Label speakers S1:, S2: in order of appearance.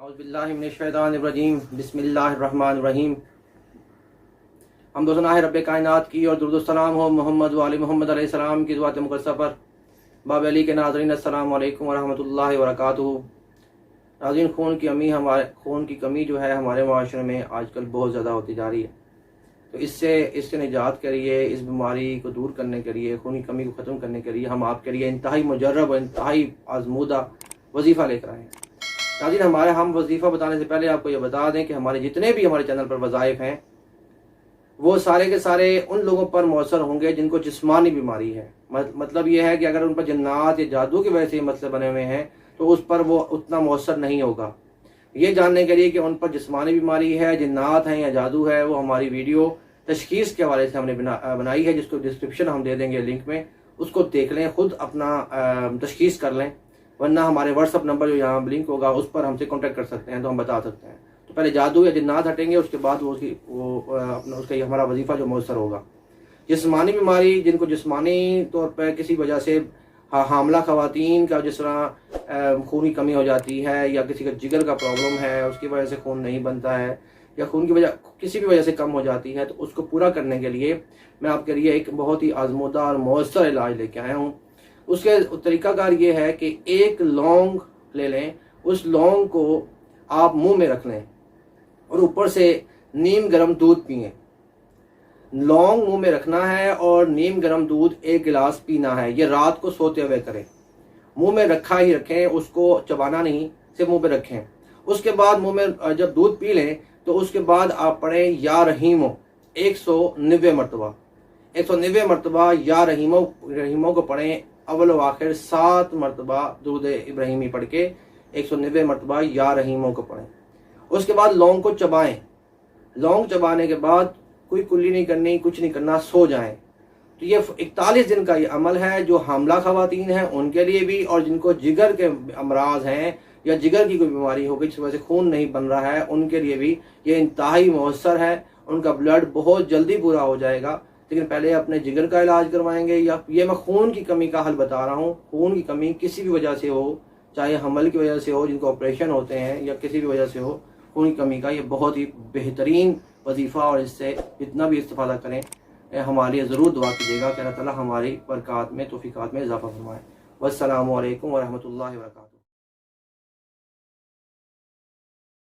S1: اعوذ باللہ من الشیطان الرجیم بسم اللہ الرحمن الرحیم۔ حمد و ثنا ہے رب کائنات کی اور درود و سلام ہو محمد و آل محمد علیہ السلام کی ذات مقدسہ پر۔ باب علی کے ناظرین السلام علیکم ورحمۃ اللہ وبرکاتہ۔ ناظرین، خون کی کمی جو ہے ہمارے معاشرے میں آج کل بہت زیادہ ہوتی جا رہی ہے، تو اس سے نجات کے لیے، اس بیماری کو دور کرنے کے لیے، خون کی کمی کو ختم کرنے کے لیے ہم آپ کے لیے انتہائی مجرب اور انتہائی آزمودہ وظیفہ لے کر آئے ہیں۔ ناظرین، ہم وظیفہ بتانے سے پہلے آپ کو یہ بتا دیں کہ ہمارے جتنے بھی ہمارے چینل پر وظائف ہیں وہ سارے کے سارے ان لوگوں پر مؤثر ہوں گے جن کو جسمانی بیماری ہے۔ مطلب یہ ہے کہ اگر ان پر جنات یا جادو کی وجہ سے یہ مسئلے بنے ہوئے ہیں تو اس پر وہ اتنا مؤثر نہیں ہوگا۔ یہ جاننے کے لیے کہ ان پر جسمانی بیماری ہے، جنات ہیں یا جادو ہے، وہ ہماری ویڈیو تشخیص کے حوالے سے ہم نے بنائی ہے، جس کو ڈسکرپشن ہم دے دیں گے لنک میں، اس کو دیکھ لیں، خود اپنا تشخیص کر لیں، ورنہ ہمارے واٹس ایپ نمبر جو یہاں لنک ہوگا اس پر ہم سے کانٹیکٹ کر سکتے ہیں، تو ہم بتا سکتے ہیں۔ تو پہلے جادو یا جنات ہٹیں گے، اس کے بعد اس کا ہمارا وظیفہ جو مؤثر ہوگا۔ جسمانی بیماری، جن کو جسمانی طور پر کسی وجہ سے حاملہ خواتین کا جس طرح خون کی کمی ہو جاتی ہے، یا کسی کا جگر کا پرابلم ہے، اس کی وجہ سے خون نہیں بنتا ہے، یا خون کی وجہ کسی بھی وجہ سے کم ہو جاتی ہے، تو اس کو پورا کرنے کے لیے میں آپ کے لیے ایک بہت ہی آزمودہ اور مؤثر علاج لے کے آیا ہوں۔ اس کے طریقہ کار یہ ہے کہ ایک لونگ لے لیں، اس لونگ کو آپ منہ میں رکھ لیں اور اوپر سے نیم گرم دودھ پئیں۔ لونگ منہ میں رکھنا ہے اور نیم گرم دودھ 1 گلاس پینا ہے۔ یہ رات کو سوتے ہوئے کریں، منہ میں رکھا ہی رکھیں، اس کو چبانا نہیں، صرف منہ پہ رکھیں۔ اس کے بعد منہ میں جب دودھ پی لیں تو اس کے بعد آپ پڑھیں یا رحیمو 190 مرتبہ، 190 مرتبہ یا رحیمو کو پڑھیں۔ اول و آخر 7 مرتبہ درود ابراہیمی پڑھ کے 190 مرتبہ یا رحیموں کو پڑھیں۔ اس کے بعد لونگ کو چبائیں۔ لونگ چبانے کے بعد کوئی کلی نہیں کرنی، کچھ نہیں کرنا، سو جائیں۔ تو یہ 41 دن کا یہ عمل ہے، جو حاملہ خواتین ہیں ان کے لیے بھی، اور جن کو جگر کے امراض ہیں یا جگر کی کوئی بیماری ہو گئی جس وجہ سے خون نہیں بن رہا ہے، ان کے لیے بھی یہ انتہائی مؤثر ہے۔ ان کا بلڈ بہت جلدی پورا ہو جائے گا، لیکن پہلے اپنے جگر کا علاج کروائیں گے۔ یا یہ میں خون کی کمی کا حل بتا رہا ہوں۔ خون کی کمی کسی بھی وجہ سے ہو، چاہے حمل کی وجہ سے ہو، جن کو آپریشن ہوتے ہیں، یا کسی بھی وجہ سے ہو، خون کی کمی کا یہ بہت ہی بہترین وظیفہ، اور اس سے جتنا بھی استفادہ کریں ہمارے لیے ضرور دعا کیجیے گا کہ اللہ تعالیٰ ہماری برکات میں، توفیقات میں اضافہ فرمائے۔ والسلام علیکم ورحمۃ اللہ وبرکاتہ۔